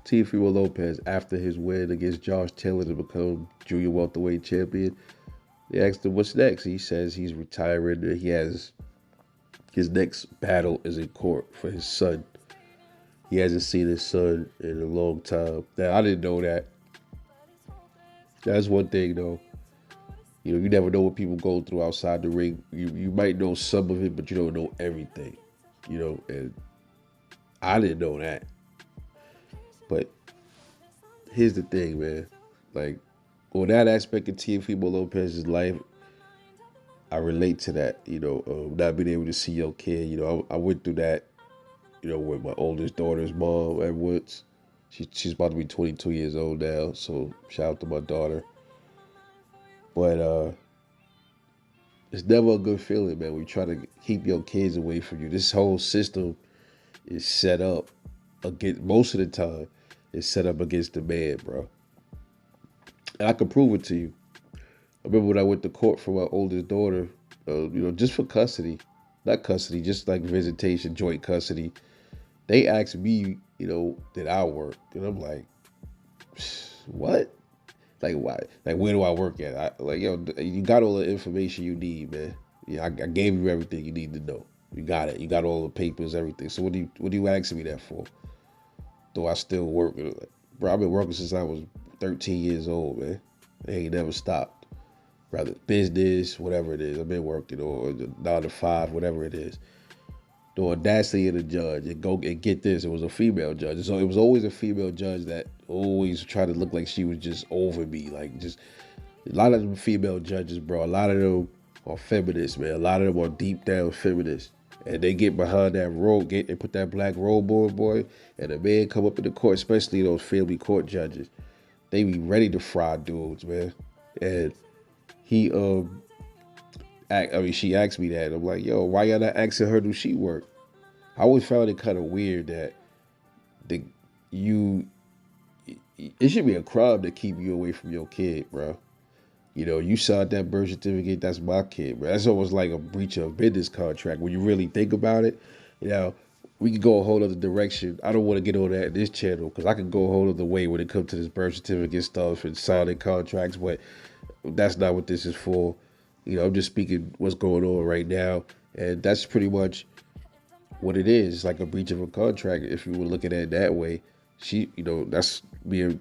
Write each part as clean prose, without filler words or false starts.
Teofimo Lopez, after his win against Josh Taylor to become junior welterweight champion, they asked him what's next. He says he's retiring. He has his next battle is in court for his son. He hasn't seen his son in a long time. Now I didn't know that. That's one thing though. You never know what people go through outside the ring. You might know some of it, but you don't know everything. And I didn't know that. But here's the thing, man. Like on that aspect of Teofimo Lopez's life, I relate to that. Not being able to see your kid. I went through that. With my oldest daughter's mom at Woods. She's about to be 22 years old now. So shout out to my daughter. But it's never a good feeling, man, when you try to keep your kids away from you. This whole system is set up against, most of the time, it's set up against the man, bro. And I can prove it to you. I remember when I went to court for my oldest daughter, just for custody. Not custody, just like visitation, joint custody. They asked me, did I work? And I'm like, what? Like, why? Like, where do I work at? You got all the information you need, man. Yeah, I gave you everything you need to know. You got it. You got all the papers, everything. So what do you asking me that for? Do I still work? Bro, I've been working since I was 13 years old, man. I ain't never stopped. Rather business, whatever it is. I've been working, or 9 to 5, whatever it is. The audacity of the judge, and get this, it was a female judge. So it was always a female judge that always tried to look like she was just over me. Like, just a lot of them female judges, bro, a lot of them are feminists, man. A lot of them are deep down feminists. And they get behind that robe, they put that black robe on, boy, and the man come up in the court, especially those family court judges. They be ready to fry dudes, man. And he she asked me that. I'm like, yo, why y'all not asking her do she work? I always found it kind of weird that the you it should be a crime to keep you away from your kid, bro. You signed that birth certificate, that's my kid, bro. That's almost like a breach of business contract when you really think about it. You know, we could go a whole other direction. I don't want to get on that in this channel because I could go a whole other way when it comes to this birth certificate stuff and signing contracts, but that's not what this is for. I'm just speaking what's going on right now, and that's pretty much what it is. It's like a breach of a contract if you were looking at it that way. That's being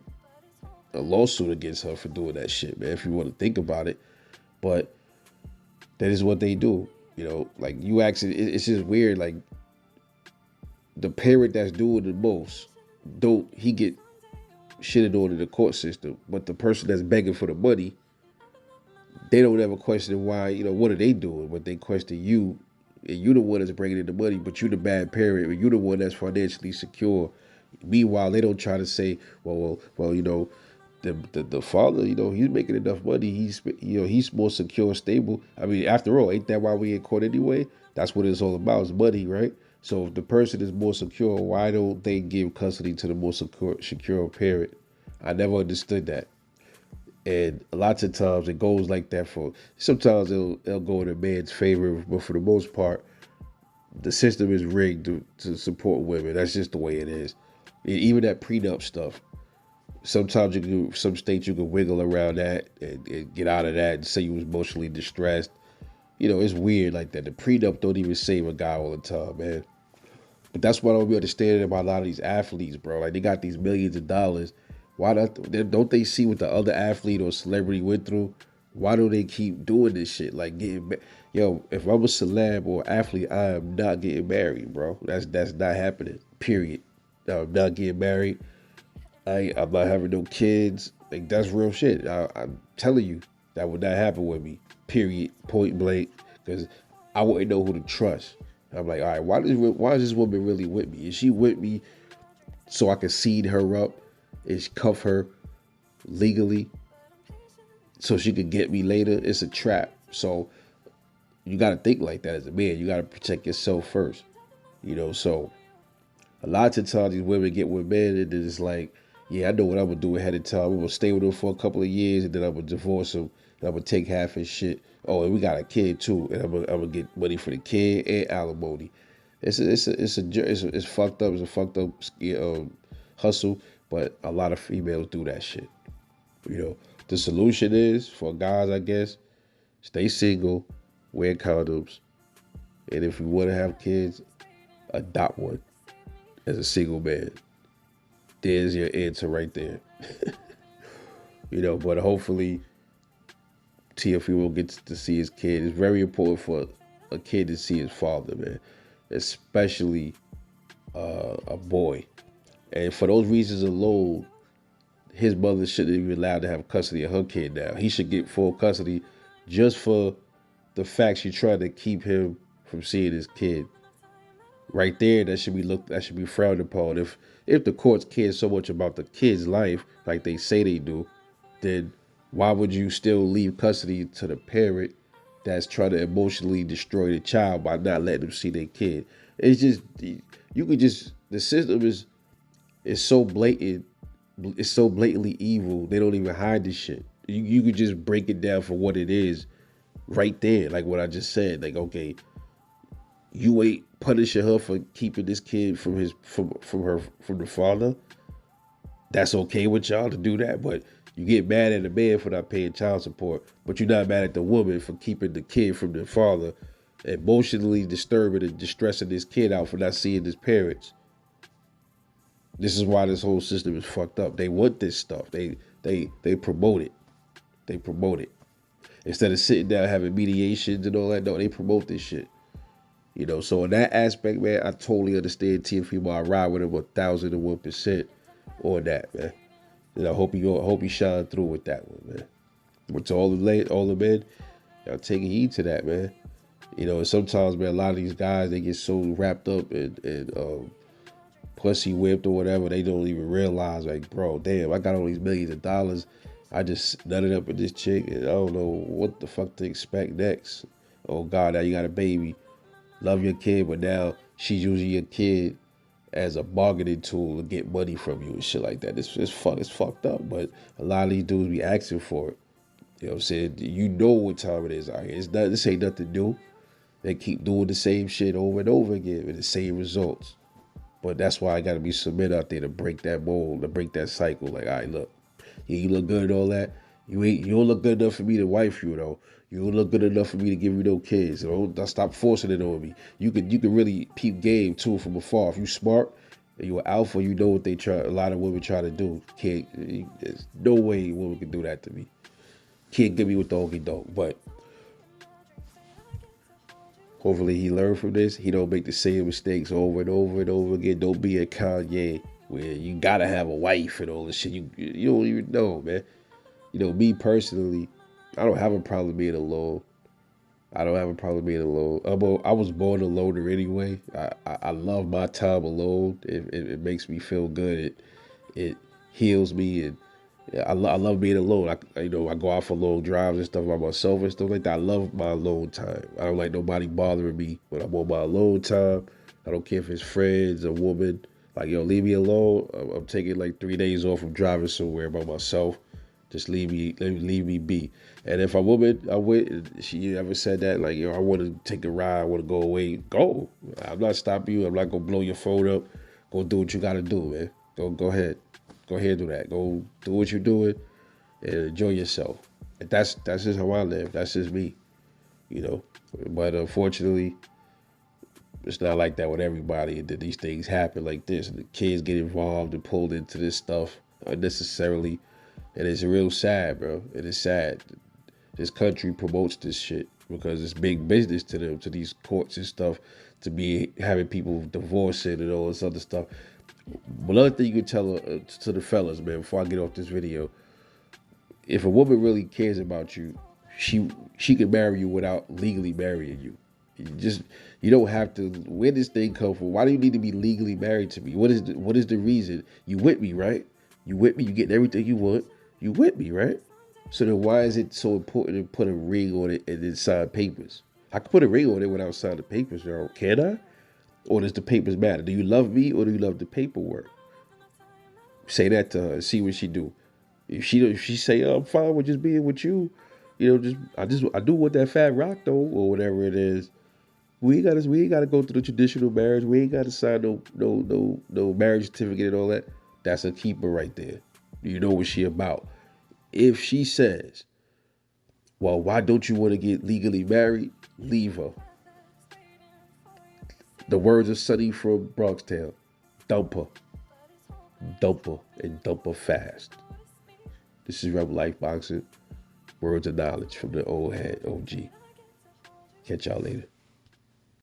a lawsuit against her for doing that shit, man, if you want to think about it. But that is what they do. Like you actually, it's just weird. Like the parent that's doing the most, don't he get shitted on in the court system, but the person that's begging for the money, they don't ever question why, what are they doing? But they question you, and you the one that's bringing in the money, but you the bad parent, or you the one that's financially secure. Meanwhile, they don't try to say, well, the father, he's making enough money. He's more secure, stable. I mean, after all, ain't that why we in court anyway? That's what it's all about, is money, right? So if the person is more secure, why don't they give custody to the more secure parent? I never understood that. And lots of times it goes like that sometimes it'll go in a man's favor, but for the most part, the system is rigged to support women. That's just the way it is. Even that prenup stuff. Sometimes some states you can wiggle around that and get out of that and say you was emotionally distressed. It's weird like that. The prenup don't even save a guy all the time, man. But that's what I don't be understanding about a lot of these athletes, bro. Like they got these millions of dollars. Why don't they see what the other athlete or celebrity went through? Why do they keep doing this shit? Like if I'm a celeb or athlete, I am not getting married, bro. That's not happening. Period. I'm not getting married. I'm not having no kids. Like that's real shit. I'm telling you, that would not happen with me. Period. Point blank. Because I wouldn't know who to trust. I'm like, all right, why is this woman really with me? Is she with me so I can seed her up and cuff her legally so she could get me later? It's a trap. So you got to think like that as a man. You got to protect yourself first. So a lot of times these women get with men and it's like, yeah, I know what I'm going to do ahead of time. I'm going to stay with him for a couple of years and then I'm going to divorce him and I'm going to take half his shit. Oh, and we got a kid too. And I'm going to get money for the kid and alimony. It's fucked up. It's a fucked up hustle. But a lot of females do that shit. You know, the solution is for guys, I guess, stay single, wear condoms, and if you want to have kids, adopt one as a single man. There's your answer right there. But hopefully Teofimo gets to see his kid. It's very important for a kid to see his father, man, especially a boy. And for those reasons alone, his mother shouldn't even be allowed to have custody of her kid now. He should get full custody just for the fact she tried to keep him from seeing his kid. Right there, that should be frowned upon. If the courts care so much about the kid's life, like they say they do, then why would you still leave custody to the parent that's trying to emotionally destroy the child by not letting them see their kid? It's just you could just the system is so blatant, it's so blatantly evil. They don't even hide this shit. You could just break it down for what it is, right there. Like what I just said. Like, okay, you ain't punishing her for keeping this kid from the father. That's okay with y'all to do that, but you get mad at the man for not paying child support, but you're not mad at the woman for keeping the kid from the father, emotionally disturbing and distressing this kid out for not seeing his parents. This is why this whole system is fucked up. They want this stuff. They promote it. They promote it. Instead of sitting down having mediations and all that, no, they promote this shit. So in that aspect, man, I totally understand Teofimo. I ride with him 1,001% on that, man. And I hope he shine through with that one, man. But to all the men, y'all take heed to that, man. And sometimes, man, a lot of these guys, they get so wrapped up in pussy whipped or whatever, they don't even realize, like, bro, damn, I got all these millions of dollars. I just nutted up with this chick, and I don't know what the fuck to expect next. Oh God, now you got a baby. Love your kid, but now she's using your kid as a bargaining tool to get money from you and shit like that. It's fucked up. But a lot of these dudes be asking for it. You know what I'm saying? You know what time it is out here. This ain't nothing new. They keep doing the same shit over and over again with the same results. But that's why I gotta be some men out there to break that mold, to break that cycle. Like, all right, look, yeah, you look good and all that. You don't look good enough for me to wife you though. You don't look good enough for me to give you no kids. Don't stop forcing it on me. You can really peep game too from afar. If you smart and you're alpha, you know what a lot of women try to do. There's no way a woman can do that to me. Can't get me with the okey doke. But hopefully he learned from this. He don't make the same mistakes over and over and over again. Don't be a Kanye where you gotta have a wife and all this shit. You don't even know, man. Me personally, I don't have a problem being alone. I don't have a problem being alone. I was born a loner anyway. I love my time alone. It makes me feel good. It heals me, and I love being alone. I go out for long drives and stuff by myself and stuff like that. I love my alone time. I don't like nobody bothering me when I'm on my alone time. I don't care if it's friends or woman. Like, leave me alone. I'm taking like 3 days off from driving somewhere by myself. Just leave me be. And if a woman, she ever said that, like, I want to take a ride, I want to go away, go. I'm not stopping you. I'm not going to blow your phone up. Go do what you got to do, man. Go ahead. Go ahead and do that. Go do what you're doing and enjoy yourself. And that's just how I live. That's just me, But unfortunately, it's not like that with everybody. That these things happen like this. And the kids get involved and pulled into this stuff unnecessarily. And it's real sad, bro. It is sad. This country promotes this shit because it's big business to them, to these courts and stuff, to be having people divorcing and all this other stuff. Another thing you can tell to the fellas, man, before I get off this video, if a woman really cares about you, she can marry you without legally marrying you. You don't have to. Where does this thing come from? Why do you need to be legally married to me? What is the reason? You with me, right? You with me? You getting everything you want? You with me, right? So then why is it so important to put a ring on it and then sign papers? I can put a ring on it without signing the papers, bro. Can I? Or does the papers matter? Do you love me or do you love the paperwork? Say that to her and see what she do. If she say, I'm fine with just being with you, I do want that fat rock though, or whatever it is. We ain't gotta go through the traditional marriage. We ain't gotta sign no marriage certificate and all that. That's a keeper right there. You know what she about. If she says, well, why don't you want to get legally married? Leave her. The words of Sonny from Bronxtown. Dump her. Dump her. And dump her fast. This is Rebel Life Boxing. Words of knowledge from the old head OG. Catch y'all later.